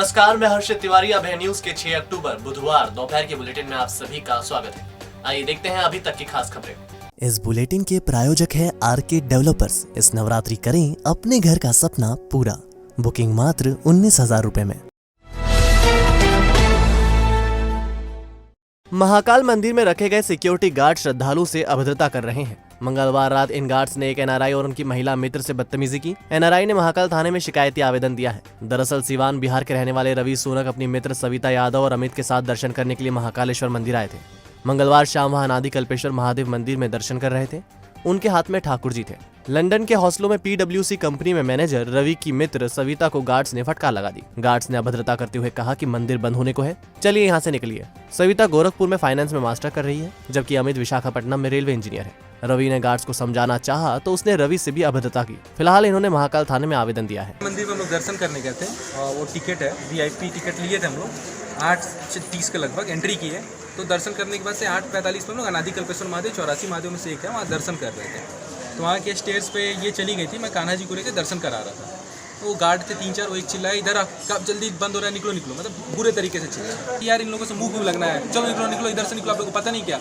नमस्कार, मैं हर्षित तिवारी। अब है न्यूज के 6 अक्टूबर बुधवार दोपहर के बुलेटिन में आप सभी का स्वागत है। आइए देखते हैं अभी तक की खास खबरें। इस बुलेटिन के प्रायोजक है आरके डेवलपर्स। इस नवरात्रि करें अपने घर का सपना पूरा। बुकिंग मात्र 19,000 रुपए में। महाकाल मंदिर में रखे गए सिक्योरिटी गार्ड श्रद्धालु से अभद्रता कर रहे हैं। मंगलवार रात इन गार्ड्स ने एक एनआरआई और उनकी महिला मित्र से बदतमीजी की। एनआरआई ने महाकाल थाने में शिकायती आवेदन दिया है। दरअसल सिवान बिहार के रहने वाले रवि सोनक अपनी मित्र सविता यादव और अमित के साथ दर्शन करने के लिए महाकालेश्वर मंदिर आए थे। मंगलवार शाम वहां अनादि कल्पेश्वर महादेव मंदिर में दर्शन कर रहे थे। उनके हाथ में ठाकुर जी थे। लंदन के हॉस्टलों में पीडब्ल्यूसी कंपनी में मैनेजर रवि की मित्र सविता को गार्ड्स ने फटकार लगा दी। गार्ड्स ने अभद्रता करते हुए कहा कि मंदिर बंद होने को है, चलिए यहाँ से निकलिए। सविता गोरखपुर में फाइनेंस में मास्टर कर रही है, जबकि अमित विशाखापट्टनम में रेलवे इंजीनियर है। रवि ने गार्ड्स को समझाना चाहा तो उसने रवि से भी अभद्रता की। फिलहाल इन्होंने महाकाल थाने में आवेदन दिया है। मंदिर में हम लोग दर्शन करने गए थे और वो टिकट है, वीआईपी टिकट लिए थे हम लोग। 8:30 के लगभग एंट्री की है। तो दर्शन करने के बाद से 8:45 में हम लोग अनादि कल्पेश्वर महादेव 84 महादेव में से एक है, वहाँ दर्शन कर रहे थे। तो वहाँ के स्टेज पे ये चली गई थी, मैं कान्हा जी को लेकर दर्शन करा रहा था। तो वो गार्ड थे 3-4, वो एक चिल्लाए, इधर कब जल्दी बंद हो रहा है, निकलो निकलो, मतलब बुरे तरीके से चिल्लाए। यार इन लोगों से मुंह क्यों लगना है, चलो निकलो निकलो, इधर से निकलो, आप लोगों को पता नहीं क्या।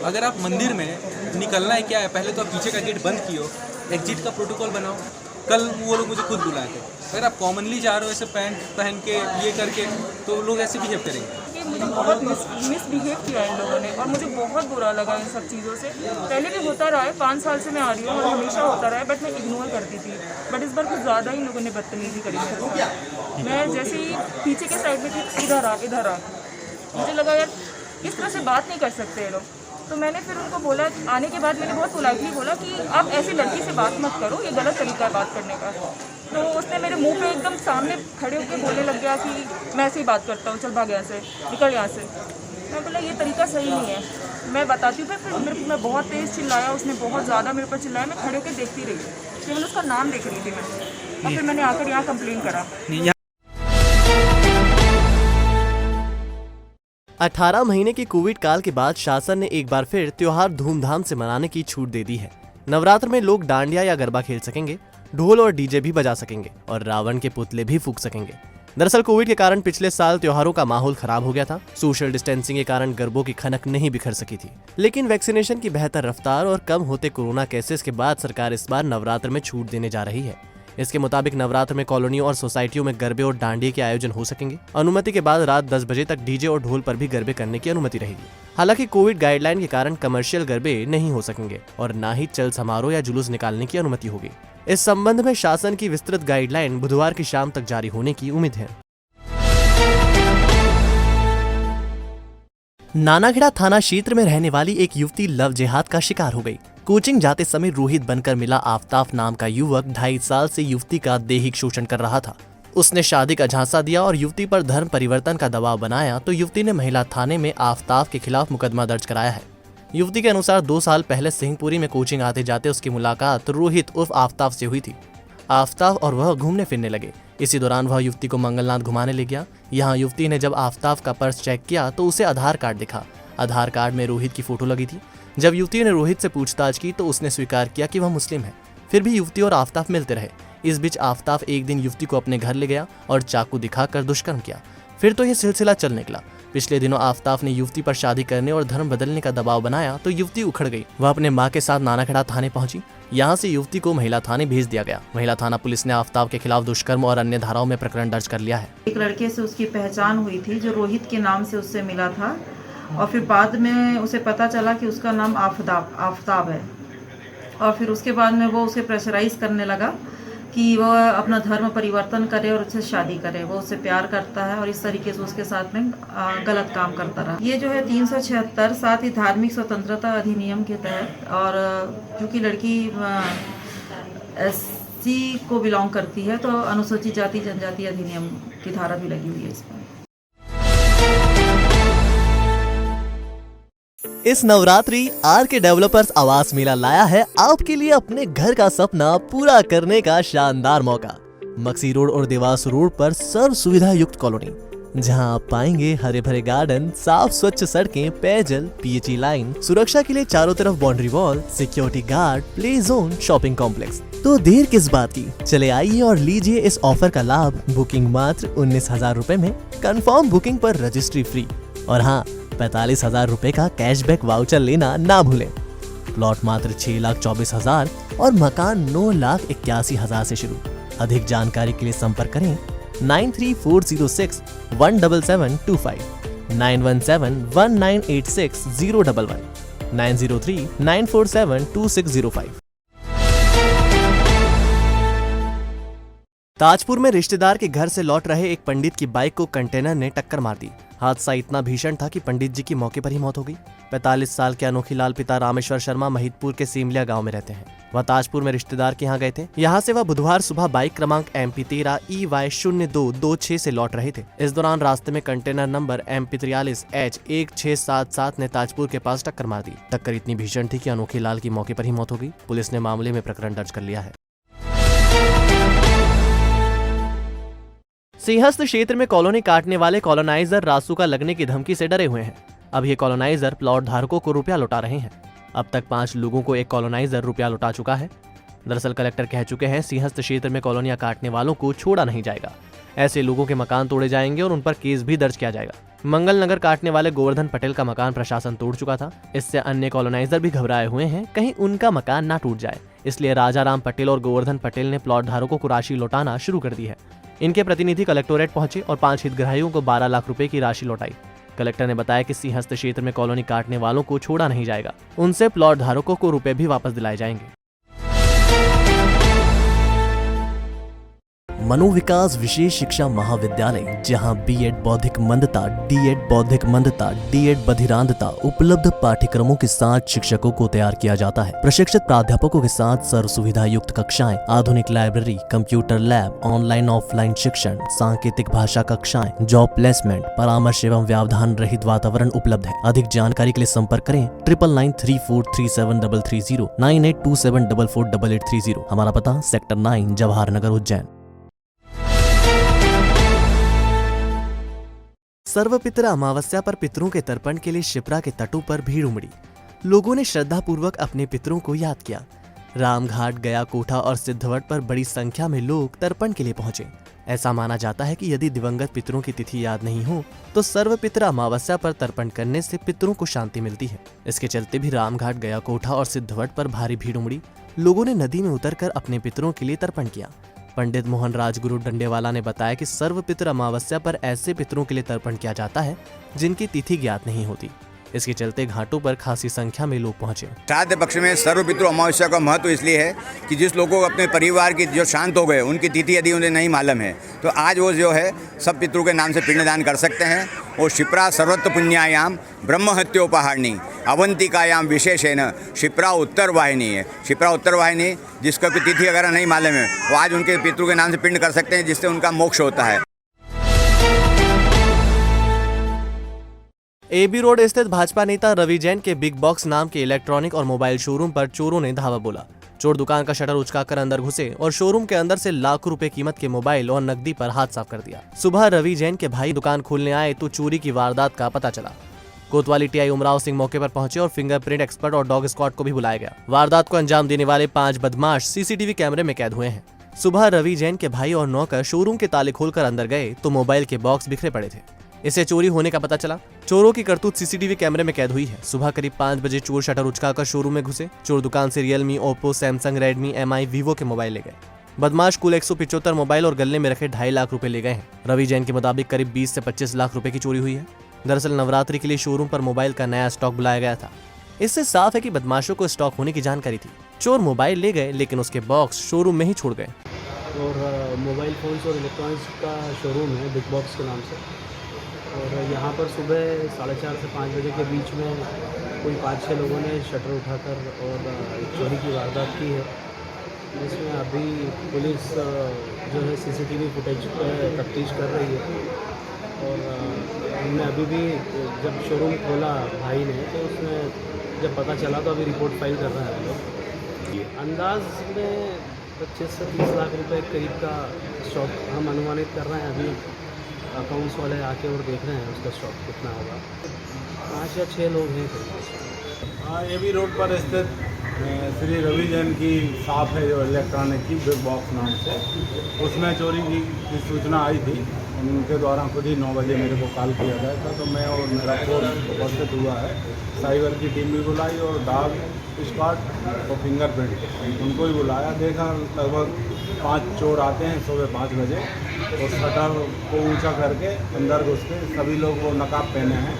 अगर आप मंदिर में निकलना है क्या है, पहले तो आप पीछे का गेट बंद कियो, एग्जिट का प्रोटोकॉल बनाओ। कल वो लोग मुझे खुद बुलाए थे। अगर आप कॉमनली जा रहे हो ऐसे पैंट पहन के ये करके, तो लोग ऐसे बिहेव करेंगे। मुझे बहुत मिसबिहेव किया इन लोगों ने और मुझे बहुत बुरा लगा इन सब चीज़ों से। पहले भी होता रहा है, 5 साल से मैं आ रही हूँ और हमेशा होता रहा है, बट मैं इग्नोर करती थी। बट इस बार कुछ ज़्यादा ही लोगों ने बदतमीजी करी। मैं जैसे ही पीछे के साइड में थी, इधर आ, मुझे लगा यार इस तरह से बात नहीं कर सकते ये लोग। तो मैंने फिर उनको बोला, आने के बाद मैंने बहुत पोलाइटली बोला कि आप ऐसी लड़की से बात मत करो, ये गलत तरीका है बात करने का। तो उसने मेरे मुंह पे एकदम सामने खड़े होकर बोलने लग गया कि मैं ऐसे ही बात करता हूँ, चल भाग यहाँ से, निकल यहाँ से। मैं बोला ये तरीका सही नहीं है, मैं बताती हूँ। फिर मैं बहुत तेज़ चिल्लाया, उसने बहुत ज़्यादा मेरे पर चिल्लाया। मैं खड़े होकर देखती रही, केवल उसका नाम देख रही थी मैं। और फिर मैंने आकर यहाँ कंप्लेन करा। 18 महीने की कोविड काल के बाद शासन ने एक बार फिर त्योहार धूमधाम से मनाने की छूट दे दी है। नवरात्र में लोग डांडिया या गरबा खेल सकेंगे, ढोल और डीजे भी बजा सकेंगे और रावण के पुतले भी फूंक सकेंगे। दरअसल कोविड के कारण पिछले साल त्योहारों का माहौल खराब हो गया था। सोशल डिस्टेंसिंग के कारण गरबों की खनक नहीं बिखर सकी थी। लेकिन वैक्सीनेशन की बेहतर रफ्तार और कम होते कोरोना केसेस के बाद सरकार इस बार नवरात्र में छूट देने जा रही है। इसके मुताबिक नवरात्र में कॉलोनियों और सोसाइटियों में गरबे और डांडिये के आयोजन हो सकेंगे। अनुमति के बाद रात 10 बजे तक डीजे और ढोल पर भी गरबे करने की अनुमति रहेगी। हालांकि कोविड गाइडलाइन के कारण कमर्शियल गरबे नहीं हो सकेंगे और न ही चल समारोह या जुलूस निकालने की अनुमति होगी। इस संबंध में शासन की विस्तृत गाइडलाइन बुधवार की शाम तक जारी होने की उम्मीद है। नानाखेड़ा थाना क्षेत्र में रहने वाली एक युवती लव जिहाद का शिकार हो गई। कोचिंग जाते समय रोहित बनकर मिला आफ्ताब नाम का युवक 2.5 साल से युवती का दैहिक शोषण कर रहा था। उसने शादी का झांसा दिया और युवती पर धर्म परिवर्तन का दबाव बनाया तो युवती ने महिला थाने में आफ्ताब के खिलाफ मुकदमा दर्ज कराया है। युवती के अनुसार 2 साल पहले सिंहपुरी में कोचिंग आते जाते उसकी मुलाकात रोहित उर्फ आफ्ताब से हुई थी। आफ्ताब और वह घूमने फिरने लगे। इसी दौरान वह युवती को मंगलनाथ घुमाने ले गया। यहाँ युवती ने जब आफ्ताब का पर्स चेक किया तो उसे आधार कार्ड दिखा। आधार कार्ड में रोहित की फोटो लगी थी। जब युवती ने रोहित से पूछताछ की तो उसने स्वीकार किया कि वह मुस्लिम है। फिर भी युवती और आफ्ताब मिलते रहे। इस बीच आफ्ताब एक दिन युवती को अपने घर ले गया और चाकू दिखाकर दुष्कर्म किया। फिर तो यह सिलसिला चल निकला। पिछले दिनों आफ्ताब ने युवती पर शादी करने और धर्म बदलने का दबाव बनाया तो युवती उखड़ गई। वह अपने मां के साथ नानाखेड़ा थाने पहुंची। यहां से युवती को महिला थाने भेज दिया गया। महिला थाना पुलिस ने आफ्ताब के खिलाफ दुष्कर्म और अन्य धाराओं में प्रकरण दर्ज कर लिया है। एक लड़के से उसकी पहचान हुई थी जो रोहित के नाम से उससे मिला था और फिर बाद में उसे पता चला कि उसका नाम आफ्ताब है। और फिर उसके बाद में वो उसे प्रेशराइज करने लगा कि वह अपना धर्म परिवर्तन करे और उससे शादी करे। वो उससे प्यार करता है और इस तरीके से उसके साथ में गलत काम करता रहा। ये जो है 376 साथ ही धार्मिक स्वतंत्रता अधिनियम के तहत, और क्योंकि लड़की SC को बिलोंग करती है तो अनुसूचित जाति जनजाति अधिनियम की धारा भी लगी हुई है इस पर। इस नवरात्रि आरके डेवलपर्स आवास मेला लाया है आपके लिए अपने घर का सपना पूरा करने का शानदार मौका। मक्सी रोड और देवास रोड पर सर्व सुविधा युक्त कॉलोनी, जहां आप पाएंगे हरे भरे गार्डन, साफ स्वच्छ सड़कें, पेयजल, PHE लाइन, सुरक्षा के लिए चारों तरफ boundary wall, security guard, play zone, shopping complex. तो देर किस बात की, चले आइए और लीजिए इस ऑफर का लाभ। बुकिंग मात्र 19,000 रुपए में, कंफर्म बुकिंग पर रजिस्ट्री फ्री और हाँ 45,000 रुपए का कैशबैक वाउचर लेना ना भूलें। प्लॉट मात्र 6,24,000 और मकान 9,81,000 से शुरू। अधिक जानकारी के लिए संपर्क करें 9340617725, 9171986011, 9039472605। ताजपुर में रिश्तेदार के घर से लौट रहे एक पंडित की बाइक को कंटेनर ने टक्कर मार दी। हादसा इतना भीषण था कि पंडित जी की मौके पर ही मौत हो गई। 45 साल के अनोखी लाल पिता रामेश्वर शर्मा महिदपुर के सीमलिया गांव में रहते हैं। वह ताजपुर में रिश्तेदार के यहाँ गए थे। यहाँ से वह बुधवार सुबह बाइक क्रमांक MP13 EY0226 से लौट रहे थे। इस दौरान रास्ते में कंटेनर नंबर MP43H1677 ने ताजपुर के पास टक्कर मार दी। टक्कर इतनी भीषण थी कि अनोखी लाल की मौके पर ही मौत हो गई। पुलिस ने मामले में प्रकरण दर्ज कर लिया है। सिंहस्थ क्षेत्र में कॉलोनी काटने वाले कॉलोनाइजर रासुका लगने की धमकी से डरे हुए हैं। अब ये कॉलोनाइजर प्लॉट धारकों को रुपया लौटा रहे हैं। अब तक 5 लोगों को एक कॉलोनाइजर रुपया लौटा चुका है। दरअसल कलेक्टर कह चुके हैं सिंहस्थ क्षेत्र में कॉलोनियां काटने वालों को छोड़ा नहीं जाएगा। ऐसे लोगों के मकान तोड़े जाएंगे और उन पर केस भी दर्ज किया जाएगा। मंगल नगर काटने वाले गोवर्धन पटेल का मकान प्रशासन तोड़ चुका था। इससे अन्य कॉलोनाइजर भी घबराए हुए हैं कहीं उनका मकान ना टूट जाए। इसलिए राजाराम पटेल और गोवर्धन पटेल ने प्लॉट धारकों को राशि लौटाना शुरू कर दी है। इनके प्रतिनिधि कलेक्टोरेट पहुंचे और 5 हितग्राहियों को 12 लाख रुपए की राशि लौटाई। कलेक्टर ने बताया कि सिंहस्थ क्षेत्र में कॉलोनी काटने वालों को छोड़ा नहीं जाएगा। उनसे प्लॉट धारकों को रुपए भी वापस दिलाए जाएंगे। मनोविकास विशेष शिक्षा महाविद्यालय, जहां B.Ed बौद्धिक मंदता, D.Ed बौद्धिक मंदता, D.Ed बधिरांधता उपलब्ध पाठ्यक्रमों के साथ शिक्षकों को तैयार किया जाता है। प्रशिक्षित प्राध्यापकों के साथ सर्व सुविधा युक्त कक्षाएं, आधुनिक library, computer lab, online offline शिक्षण, सांकेतिक भाषा कक्षाएं, जॉब प्लेसमेंट, परामर्श एवं व्यवधान रहित वातावरण उपलब्ध है। अधिक जानकारी के लिए संपर्क करें 9993437330, 9827448830। हमारा पता सेक्टर 9 जवाहर नगर उज्जैन। सर्वपित्र अमावस्या पर पितरों के तर्पण के लिए शिप्रा के तटों पर भीड़ उमड़ी। लोगों ने श्रद्धापूर्वक अपने पितरों को याद किया। रामघाट, गया कोठा और सिद्धवट पर बड़ी संख्या में लोग तर्पण के लिए पहुंचे। ऐसा माना जाता है कि यदि दिवंगत पितरों की तिथि याद नहीं हो तो सर्वपित्र अमावस्या पर तर्पण करने से पितरों को शांति मिलती है। इसके चलते भी रामघाट, गया कोठा और सिद्धवट पर भारी भीड़ उमड़ी। लोगों ने नदी में उतरकर अपने पितरों के लिए तर्पण किया। पंडित मोहन राजगुरु डंडेवाला ने बताया कि सर्वपित्र अमावस्या पर ऐसे पितरों के लिए तर्पण किया जाता है जिनकी तिथि ज्ञात नहीं होती। इसके चलते घाटों पर खासी संख्या में लोग पहुंचे। श्राद्ध पक्ष में सर्वपितृ अमावस्या का महत्व इसलिए है कि जिस लोगों को अपने परिवार की जो शांत हो गए उनकी तिथि यदि उन्हें नहीं मालूम है तो आज वो जो है सब पितरों के नाम से पिंडदान कर सकते हैं। और शिप्रा सर्वत्र पुण्यायाम ब्रह्महत्योपहारिणी अवंतिकायाम विशेषेण शिप्रा उत्तर वाहिनी है। शिप्रा उत्तर वाहिनी जिसका भी तिथि अगर नहीं मालूम है वो आज उनके पितरों के नाम से पिंड कर सकते हैं, जिससे उनका मोक्ष होता है। AB रोड स्थित भाजपा नेता रवि जैन के बिग बॉक्स नाम के इलेक्ट्रॉनिक और मोबाइल शोरूम पर चोरों ने धावा बोला। चोर दुकान का शटर उचकाकर अंदर घुसे और शोरूम के अंदर से लाखों रुपए कीमत के मोबाइल और नकदी पर हाथ साफ कर दिया। सुबह रवि जैन के भाई दुकान खोलने आए तो चोरी की वारदात का पता चला। कोतवाली TI उमराव सिंह मौके पर पहुंचे और फिंगरप्रिंट एक्सपर्ट और डॉग स्क्वाड को भी बुलाया गया। वारदात को अंजाम देने वाले 5 बदमाश CCTV कैमरे में कैद हुए हैं। सुबह रवि जैन के भाई और नौकर शोरूम के ताले खोलकर अंदर गए तो मोबाइल के बॉक्स बिखरे पड़े थे। इसे चोरी होने का पता चला। चोरों की करतूत CCTV कैमरे में कैद हुई है। सुबह करीब 5 बजे चोर शटर उचकाकर शोरूम में घुसे। चोर दुकान से Realme, Oppo, Samsung, Redmi, MI, Vivo के मोबाइल ले गए। बदमाश कुल 175 मोबाइल और गले में रखे 2.5 लाख रुपए ले गए हैं। रवि जैन के मुताबिक करीब 20 से 25 लाख रुपए की चोरी हुई है। दरअसल नवरात्रि के लिए शोरूम पर मोबाइल का नया स्टॉक बुलाया गया था। इससे साफ है कि बदमाशों को स्टॉक होने की जानकारी थी। चोर मोबाइल ले गए लेकिन उसके बॉक्स शोरूम में ही छोड़ गए। और मोबाइल फ़ोन्स और इलेक्ट्रॉनिक्स का शोरूम है बिग बॉक्स के नाम से। और यहाँ पर सुबह 4:30 से 5 बजे के बीच में कोई 5-6 लोगों ने शटर उठाकर और चोरी की वारदात की है, जिसमें अभी पुलिस जो है CCTV फुटेज पर तफ्तीश कर रही है। और हमने अभी भी जब शोरूम खोला भाई ने तो उसमें जब पता चला तो अभी रिपोर्ट फाइल कर रहा है लोग। अंदाज में 25 से 30 लाख रुपए करीब का स्टॉक हम अनुमानित कर रहे हैं। अभी अकाउंट्स वाले आके और देख रहे हैं उसका स्टॉक कितना होगा। 5 या 6 लोग हैं करीब। AB रोड पर स्थित श्री रवि जैन की शॉप है जो इलेक्ट्रॉनिक की बिग बॉक्स नाम से, उसमें चोरी की सूचना आई थी। उनके द्वारा खुद ही 9 बजे मेरे को कॉल किया गया था, तो मैं और मेरा फोर्स उपस्थित हुआ है। साइबर की टीम भी बुलाई और डॉग स्क्वाड और फिंगरप्रिंट उनको ही बुलाया। देखा लगभग 5 चोर आते हैं सुबह 5 बजे और शटर को ऊंचा करके अंदर घुस के, सभी लोग वो नकाब पहने हैं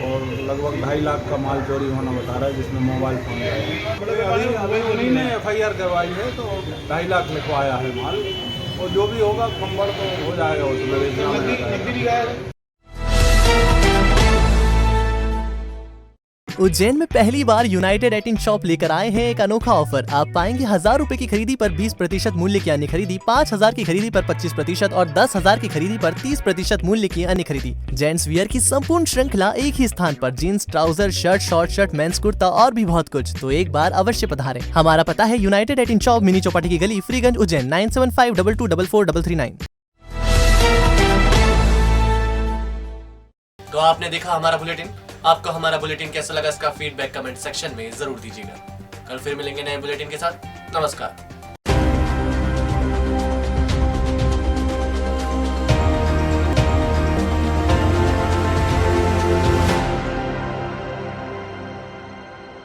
और लगभग 2.5 लाख का माल चोरी होना बता रहा है, जिसमें मोबाइल फ़ोन है। अभी उन्हीं ने FIR करवाई है, तो 2.5 लाख लिखवाया है माल, और जो भी होगा कंबड़ तो हो जाएगा उसमें। उज्जैन में पहली बार यूनाइटेड 18 शॉप लेकर आए हैं एक अनोखा ऑफर। आप पाएंगे 1000 रुपए की खरीदी पर 20% मूल्य की अन्य खरीदी, 5000 की खरीदी पर 25% और 10,000 की खरीदी पर 30% मूल्य की अन्य खरीदी। जेंट्स वियर की संपूर्ण श्रृंखला एक ही स्थान पर, jeans, trouser, shirt, short shirt, men's kurta और भी बहुत कुछ। तो एक बार अवश्य पधारें। हमारा पता है यूनाइटेड 18 शॉप, मिनी चौपाटी की गली, फ्रीगंज, उज्जैन 9752244339। तो आपने देखा हमारा बुलेटिन। आपको हमारा बुलेटिन कैसा लगा, इसका फीडबैक कमेंट सेक्शन में जरूर दीजिएगा। कल फिर मिलेंगे नए बुलेटिन के साथ। नमस्कार।